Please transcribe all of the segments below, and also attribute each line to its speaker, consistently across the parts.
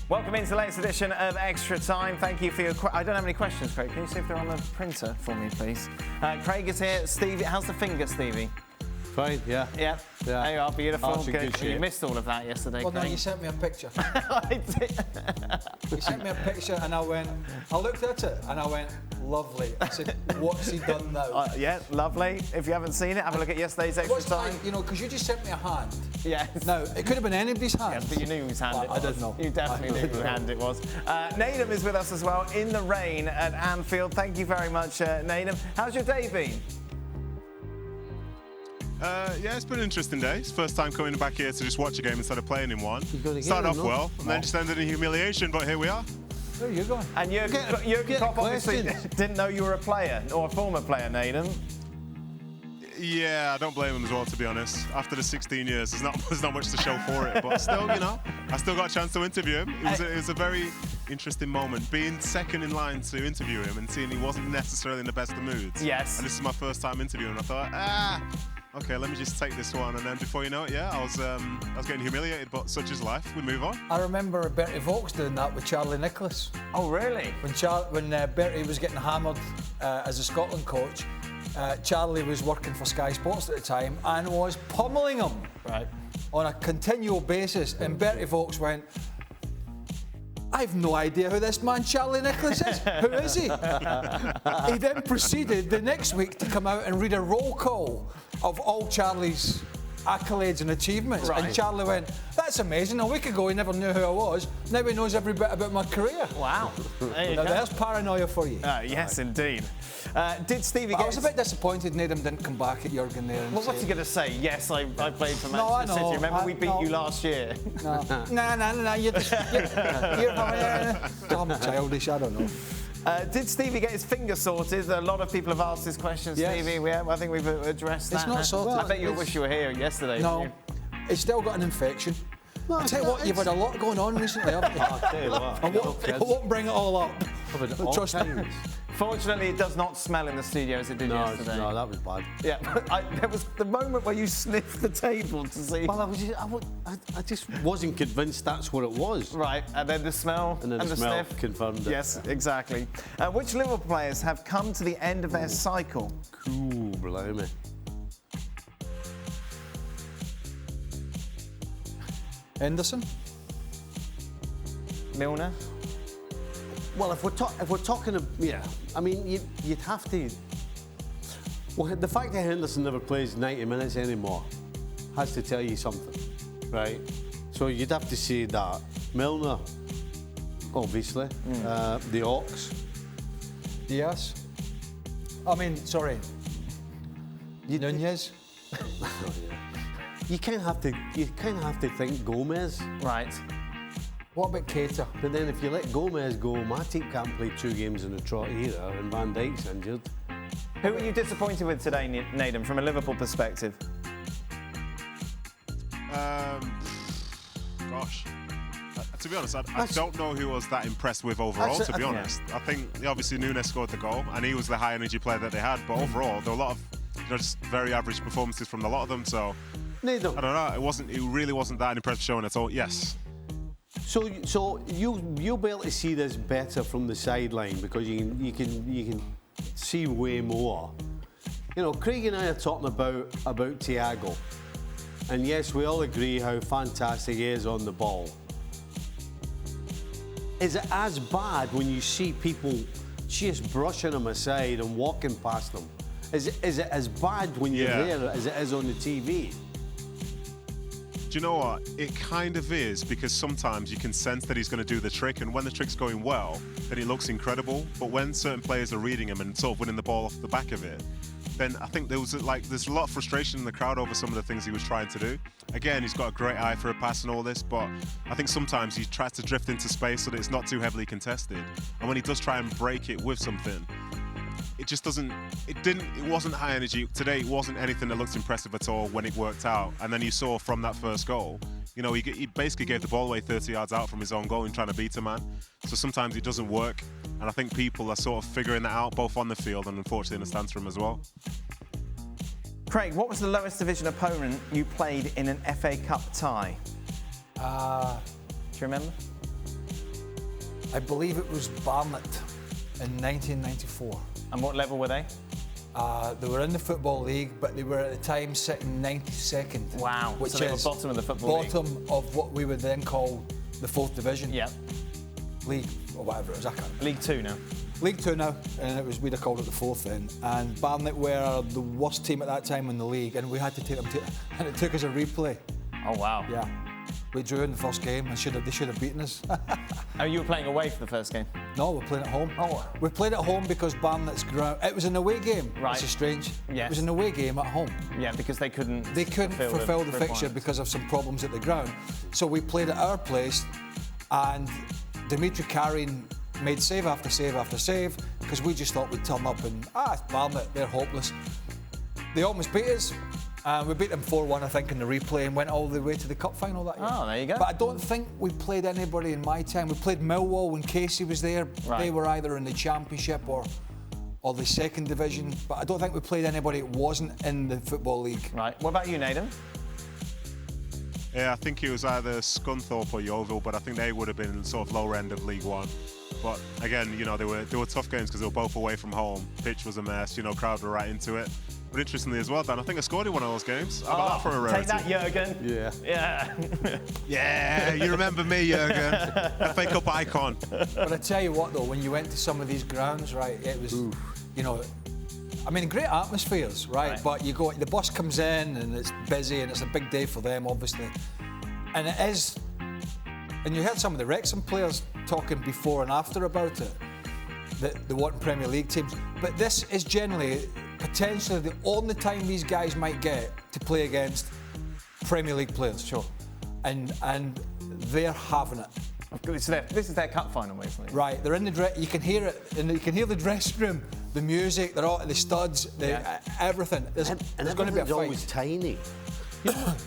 Speaker 1: Welcome into the latest edition of Extra Time. Thank you for your... I don't have any questions, Craig. Can you see if they're on the printer for me, please? Craig is here. Stevie, how's the finger, Stevie?
Speaker 2: Fine, yeah.
Speaker 1: Yeah. There you are, beautiful.
Speaker 2: Oh, good.
Speaker 1: You missed all of that yesterday,
Speaker 3: Well,
Speaker 1: Craig.
Speaker 3: no, you sent me a picture.
Speaker 1: I did.
Speaker 3: You sent me a picture and I looked at it and I went, lovely. I said, what's he done now?
Speaker 1: Yeah, lovely. If you haven't seen it, have a look at yesterday's Extra Time.
Speaker 3: You know, because you just sent me a hand.
Speaker 1: Yes.
Speaker 3: Now, it could have been anybody's hand.
Speaker 1: Yes, but you knew whose hand it was.
Speaker 3: I didn't know.
Speaker 1: You definitely knew whose hand it was. Nedum is with us as well in the rain at Anfield. Thank you very much, Nedum. How's your day been?
Speaker 4: Yeah, it's been an interesting day. It's first time coming back here to just watch a game instead of playing in one. Started off well, and then just ended in humiliation, but here we are.
Speaker 3: Where are you going?
Speaker 1: And Jurgen Klopp obviously didn't know you were a player, or a former player, Nedum.
Speaker 4: Yeah, I don't blame him as well, to be honest. After the 16 years, there's not much to show for it, but still, you know, I still got a chance to interview him. It was a very interesting moment, being second in line to interview him and seeing he wasn't necessarily in the best of moods.
Speaker 1: Yes.
Speaker 4: And this is my first time interviewing him. I thought, okay, let me just take this one. And then before you know it, yeah, I was getting humiliated, but such is life. We move on.
Speaker 3: I remember Bertie Vogts doing that with Charlie Nicholas.
Speaker 1: Oh, really?
Speaker 3: When Bertie was getting hammered as a Scotland coach, Charlie was working for Sky Sports at the time and was pummelling him on a continual basis. And Bertie Vogts went, I've no idea who this man Charlie Nicholas is. Who is he? He then proceeded the next week to come out and read a roll call of all Charlie's accolades and achievements.
Speaker 1: Right.
Speaker 3: And Charlie went, that's amazing. A week ago he never knew who I was. Now he knows every bit about my career.
Speaker 1: Wow. There you go.
Speaker 3: There's paranoia for you.
Speaker 1: Yes, indeed. Did Stevie get...
Speaker 3: I was a bit disappointed Nedum didn't come back at Jurgen there.
Speaker 1: Well, what's he going to say? Yes, I played for Manchester City. Remember, we beat you last year.
Speaker 3: No, you're childish, I don't know.
Speaker 1: Did Stevie get his finger sorted? A lot of people have asked this question,
Speaker 3: Yes.
Speaker 1: Stevie. I think we've addressed that.
Speaker 3: It's not sorted.
Speaker 1: I bet you wish you were here yesterday.
Speaker 3: No, it's still got an infection. I tell you what, you've had a lot going on recently, haven't you?
Speaker 2: I'll tell you what.
Speaker 3: I won't bring it all up. Trust me.
Speaker 1: Fortunately, it does not smell in the studio as it did yesterday.
Speaker 2: No, that was bad.
Speaker 1: Yeah, there was the moment where you sniffed the table to see.
Speaker 2: Well, I just wasn't convinced that's what it was.
Speaker 1: Right, and then the smell
Speaker 2: and the smell
Speaker 1: sniff
Speaker 2: confirmed it.
Speaker 1: Yes, exactly. Which Liverpool players have come to the end of their cycle?
Speaker 2: Cool, blimey.
Speaker 3: Henderson?
Speaker 1: Milner?
Speaker 2: Well, if we're talking, I mean, you'd have to. Well, the fact that Henderson never plays 90 minutes anymore has to tell you something, right? So you'd have to say that Milner, obviously, the Ox.
Speaker 3: Yes. I mean, sorry. Nunez.
Speaker 2: You kind of have to think Gomez.
Speaker 1: Right.
Speaker 3: What about Keita?
Speaker 2: But then if you let Gomez go, Matip can't play 2 games in a trot either, and Van Dijk's injured.
Speaker 1: Who are you disappointed with today, Nedum, from a Liverpool perspective?
Speaker 4: Gosh. To be honest, I don't know who I was that impressed with overall, to be honest. I think, obviously, Nunez scored the goal, and he was the high-energy player that they had, but overall, there were a lot of just very average performances from a lot of them, so...
Speaker 2: Nedum.
Speaker 4: I don't know, it really wasn't that impressive showing at all, yes.
Speaker 2: So you'll be able to see this better from the sideline because you can see way more. You know, Craig and I are talking about Thiago, and yes, we all agree how fantastic he is on the ball. Is it as bad when you see people just brushing him aside and walking past them? Is it as bad when you're there as it is on the TV?
Speaker 4: Do you know what? It kind of is, because sometimes you can sense that he's going to do the trick, and when the trick's going well, then it looks incredible. But when certain players are reading him and sort of winning the ball off the back of it, then I think there's a lot of frustration in the crowd over some of the things he was trying to do. Again, he's got a great eye for a pass and all this, but I think sometimes he tries to drift into space so that it's not too heavily contested. And when he does try and break it with something, it just doesn't, it wasn't high energy. Today, it wasn't anything that looked impressive at all when it worked out. And then you saw from that first goal, you know, he basically gave the ball away 30 yards out from his own goal and trying to beat a man. So sometimes it doesn't work. And I think people are sort of figuring that out, both on the field and unfortunately in the stands room as well.
Speaker 1: Craig, what was the lowest division opponent you played in an FA Cup tie? Do you remember?
Speaker 3: I believe it was Barnet in 1994.
Speaker 1: And what level were they?
Speaker 3: They were in the Football League, but they were at the time sitting 92nd.
Speaker 1: Wow.
Speaker 3: Which
Speaker 1: so they were
Speaker 3: is
Speaker 1: bottom of the Football League.
Speaker 3: bottom of what we would then call the 4th Division.
Speaker 1: Yeah.
Speaker 3: League, or whatever it was, I can't remember.
Speaker 1: League 2 now.
Speaker 3: League 2 now, and we'd have called it the 4th then. And Barnet were the worst team at that time in the league, and we had to take them to, and it took us a replay.
Speaker 1: Oh, wow.
Speaker 3: Yeah. We drew in the first game, and they should have beaten us.
Speaker 1: Oh, you were playing away for the first game?
Speaker 3: No, we're playing at home.
Speaker 1: Oh.
Speaker 3: We played at home because Barnet's ground. It was an away game.
Speaker 1: Right.
Speaker 3: Which is strange.
Speaker 1: Yes.
Speaker 3: It was an away game at home.
Speaker 1: Yeah, because they couldn't.
Speaker 3: Fulfil the fixture because of some problems at the ground. So we played at our place, and Dimitri Karin made save after save after save because we just thought we'd turn up and it's Barnet, they're hopeless. They almost beat us. We beat them 4-1, I think, in the replay and went all the way to the cup final that year.
Speaker 1: Oh, there you go.
Speaker 3: But I don't think we played anybody in my time. We played Millwall when Casey was there.
Speaker 1: Right.
Speaker 3: They were either in the Championship or the 2nd Division. But I don't think we played anybody that wasn't in the Football League.
Speaker 1: Right. What about you, Nedum?
Speaker 4: Yeah, I think it was either Scunthorpe or Yeovil, but I think they would have been sort of lower end of League One. But again, they were tough games because they were both away from home. Pitch was a mess, crowd were right into it. But interestingly as well, Dan, I think I scored in one of those games. How about that for a rarity?
Speaker 1: Take that, Jurgen.
Speaker 2: Yeah.
Speaker 1: Yeah.
Speaker 4: Yeah, you remember me, Jurgen. FA Cup icon.
Speaker 3: But I tell you what, though, when you went to some of these grounds, right, it was, great atmospheres, right? But you go, the bus comes in and it's busy and it's a big day for them, obviously. And it is, and you heard some of the Wrexham players talking before and after about it, that they want Premier League teams. But this is generally, potentially, the only time these guys might get to play against Premier League players.
Speaker 1: Sure.
Speaker 3: And they're having it.
Speaker 1: This is their cup final, basically.
Speaker 3: Right, they're in the you can hear it, and you can hear the dressing room, the music, they're all the studs, everything. There's going to be a fight.
Speaker 2: Always tiny.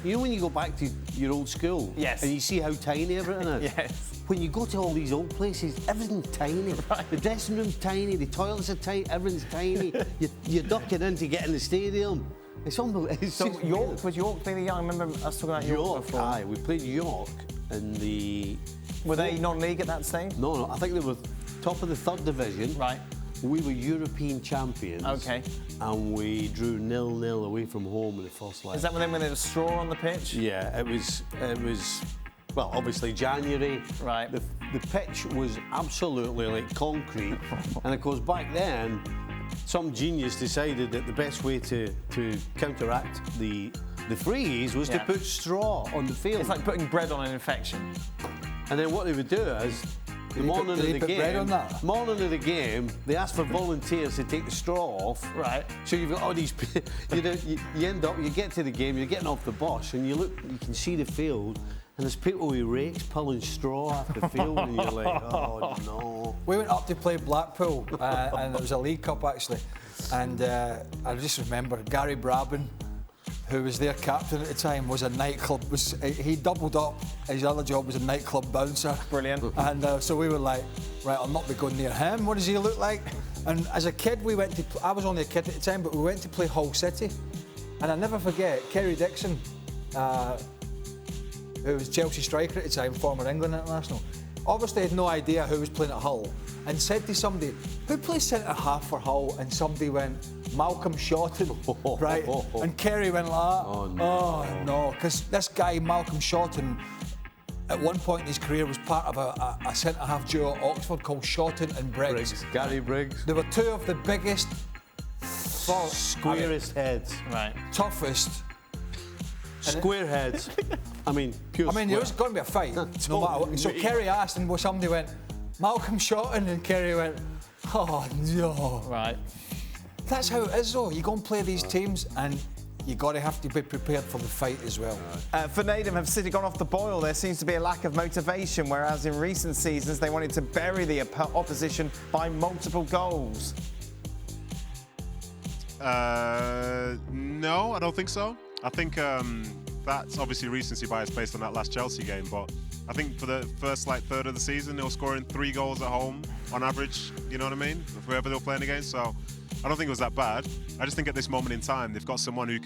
Speaker 2: You know when you go back to your old school,
Speaker 1: yes,
Speaker 2: and you see how tiny everything is.
Speaker 1: Yes.
Speaker 2: When you go to all these old places, everything's tiny.
Speaker 1: Right.
Speaker 2: The dressing room's tiny, the toilets are tiny, everything's tiny. You're ducking in to get in the stadium. It's unbelievable.
Speaker 1: So York, was York being young? I remember us talking about York before.
Speaker 2: Aye, we played York in the...
Speaker 1: Were they non-league at that stage?
Speaker 2: No, I think they were top of the 3rd Division.
Speaker 1: Right.
Speaker 2: We were European champions.
Speaker 1: Okay.
Speaker 2: And we drew 0-0 away from home in the first leg.
Speaker 1: Is that when there was straw on the pitch?
Speaker 2: Yeah, it was. Well, obviously January.
Speaker 1: Right.
Speaker 2: The pitch was absolutely like concrete, and of course back then, some genius decided that the best way to counteract the freeze was to put straw on the field.
Speaker 1: It's like putting bread on an infection.
Speaker 2: And then what they would do is, the morning of the game, they ask for volunteers to take the straw off.
Speaker 1: Right.
Speaker 2: So you've got all these. You end up. You get to the game. You're getting off the bus, and you look. You can see the field, and there's people with rakes pulling straw off the field, and you're like, oh no.
Speaker 3: We went up to play Blackpool, and it was a League Cup actually, and I just remember Gary Brabin, who was their captain at the time, was a nightclub. He doubled up. His other job was a nightclub bouncer.
Speaker 1: Brilliant.
Speaker 3: And so we were like, right, I'll not be going near him. What does he look like? And as a kid, we went to. I was only a kid at the time, but we went to play Hull City, and I never forget Kerry Dixon, who was Chelsea striker at the time, former England international. Obviously had no idea who was playing at Hull, and said to somebody, who plays centre half for Hull? And somebody went, Malcolm Shotton, right? And Kerry went like that. Oh no, because this guy Malcolm Shotton, at one point in his career, was part of a centre half duo at Oxford called Shotton and Briggs.
Speaker 2: Gary Briggs.
Speaker 3: They were two of the biggest,
Speaker 2: squarest heads,
Speaker 1: right?
Speaker 3: Toughest.
Speaker 2: Square heads. I mean, pure.
Speaker 3: There was going to be a fight, no matter what. So Kerry asked, and somebody went, Malcolm Shotton, and Kerry went, oh no.
Speaker 1: Right.
Speaker 3: That's how it is, though. You go and play these teams, and you have to be prepared for the fight as well.
Speaker 1: For Nedum, have City gone off the boil? There seems to be a lack of motivation, whereas in recent seasons they wanted to bury the opposition by multiple goals.
Speaker 4: No, I don't think so. I think that's obviously recency bias based on that last Chelsea game, but I think for the first third of the season, they were scoring 3 goals at home on average, you know what I mean, for whoever they were playing against. So I don't think it was that bad. I just think at this moment in time, they've got someone who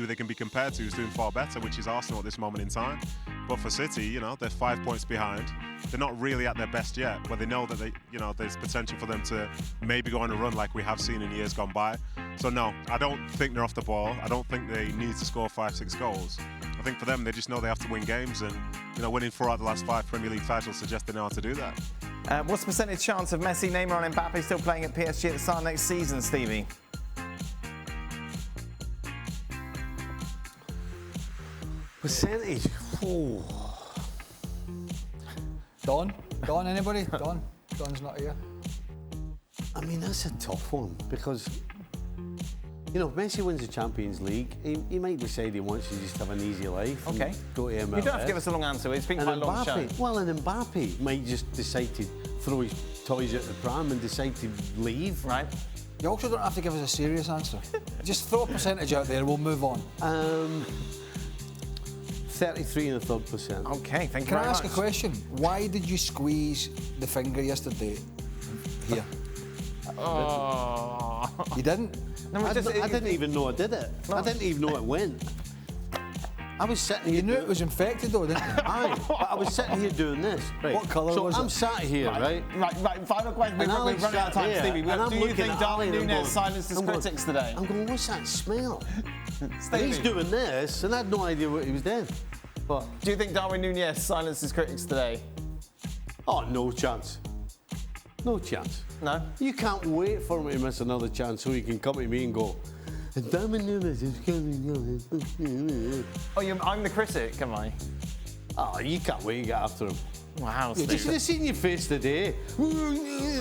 Speaker 4: they can be compared to who's doing far better, which is Arsenal at this moment in time. But for City, you know, they're 5 points behind. They're not really at their best yet, but they know that there's potential for them to maybe go on a run like we have seen in years gone by. So no, I don't think they're off the ball. I don't think they need to score 5-6 goals. I think for them, they just know they have to win games, and winning 4 out of the last 5 Premier League titles suggests they know how to do that.
Speaker 1: What's the percentage chance of Messi, Neymar and Mbappe still playing at PSG at the start of next season, Stevie?
Speaker 2: Percentage? Oh.
Speaker 3: Don, anybody? Don's not here.
Speaker 2: I mean, that's a tough one because, if Messi wins the Champions League, he might decide he wants to just have an easy life.
Speaker 1: Okay.
Speaker 2: And go to MLS.
Speaker 1: You don't have to give us a long answer. It's been quite a long show.
Speaker 2: Well, and Mbappe might just decide to throw his toys at the pram and decide to leave.
Speaker 1: Right.
Speaker 3: You also don't have to give us a serious answer. Just throw a percentage out there and we'll move on.
Speaker 2: 33.3%.
Speaker 1: Okay, thank you
Speaker 3: Can
Speaker 1: very
Speaker 3: I ask
Speaker 1: much.
Speaker 3: a question? Why did you squeeze the finger yesterday? Here.
Speaker 1: Oh.
Speaker 3: You didn't?
Speaker 1: No,
Speaker 2: I didn't even know I did it. I didn't even know it went. I was sitting here.
Speaker 3: You knew it was infected though, didn't you?
Speaker 2: Aye, but I was sitting here doing this. Right.
Speaker 3: What colour was it?
Speaker 2: So I'm sat here, right?
Speaker 1: Right, final question.
Speaker 2: And
Speaker 1: We've
Speaker 2: Alex
Speaker 1: run out of time,
Speaker 2: sat
Speaker 1: Stevie.
Speaker 2: there, and I'm
Speaker 1: Do you
Speaker 2: looking
Speaker 1: think
Speaker 2: at
Speaker 1: Darwin
Speaker 2: Ali and I'm
Speaker 1: Nunez
Speaker 2: going-
Speaker 1: silenced his
Speaker 2: I'm going-
Speaker 1: critics today?
Speaker 2: I'm going, what's that smell? And
Speaker 1: Stevie,
Speaker 2: he's doing this, and I had no idea what he was doing. But,
Speaker 1: do you think Darwin Nunez silenced his critics today?
Speaker 2: oh, no chance. No chance.
Speaker 1: No?
Speaker 2: You can't wait for him to miss another chance so he can come to me and go, and Darwin Nunez is coming.
Speaker 1: Oh, I'm the critic, am I?
Speaker 2: Oh, you can't wait to get after him.
Speaker 1: Wow,
Speaker 2: You
Speaker 1: Stevie.
Speaker 2: should have seen your face today,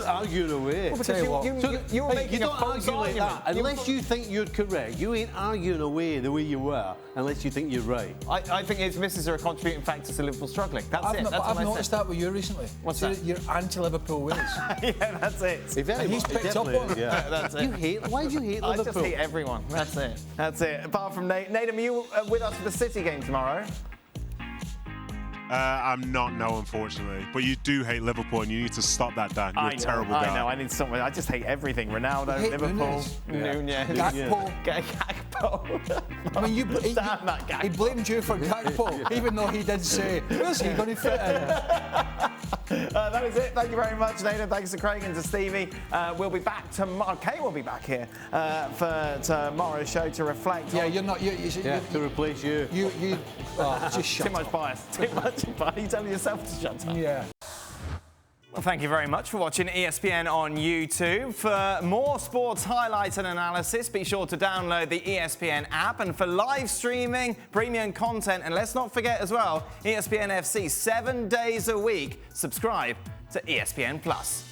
Speaker 2: arguing away.
Speaker 1: Well,
Speaker 3: Tell you what.
Speaker 1: you were
Speaker 2: Hey,
Speaker 1: making
Speaker 2: you
Speaker 1: a
Speaker 2: don't
Speaker 1: false
Speaker 2: argue like
Speaker 1: argument.
Speaker 2: that unless you think you're correct. You ain't arguing away the way you were unless you think you're right.
Speaker 1: I think his misses are a contributing factor to Liverpool struggling. That's it. That's
Speaker 3: I've
Speaker 1: what I
Speaker 3: noticed
Speaker 1: said.
Speaker 3: that with you recently.
Speaker 1: What's
Speaker 3: See,
Speaker 1: that?
Speaker 3: Your anti-Liverpool ways.
Speaker 1: Yeah, that's it.
Speaker 2: And
Speaker 3: he's picked up on it.
Speaker 2: Yeah.
Speaker 1: That's it.
Speaker 2: You hate. Why do you hate
Speaker 1: I
Speaker 2: Liverpool?
Speaker 1: just hate everyone. That's it. That's it. Apart from Nate. Nedum, are you with us for the City game tomorrow?
Speaker 4: I'm not, no, unfortunately. But you do hate Liverpool, and you need to stop that, Dan. You're a terrible guy.
Speaker 1: I know. I need someone. I just hate everything. Ronaldo,
Speaker 3: You hate
Speaker 1: Liverpool,
Speaker 3: Nunez.
Speaker 1: Nunez,
Speaker 3: Gakpo.
Speaker 1: Gakpo.
Speaker 3: I mean,
Speaker 1: Damn that Gakpo.
Speaker 3: he blamed you for Gakpo, even though he did say, where's he going to fit in?
Speaker 1: That is it. Thank you very much, Nathan. Thanks to Craig and to Stevie. We'll be back tomorrow. Kay will be back here for tomorrow's show to reflect.
Speaker 3: Yeah,
Speaker 1: on
Speaker 3: you're not.
Speaker 2: To replace you.
Speaker 3: Just shut
Speaker 1: too much bias. Too much bias. You telling yourself to shut up.
Speaker 3: Yeah.
Speaker 1: Well, thank you very much for watching ESPN on YouTube. For more sports highlights and analysis, be sure to download the ESPN app. And for live streaming, premium content, and let's not forget as well, ESPN FC 7 days a week. Subscribe to ESPN Plus.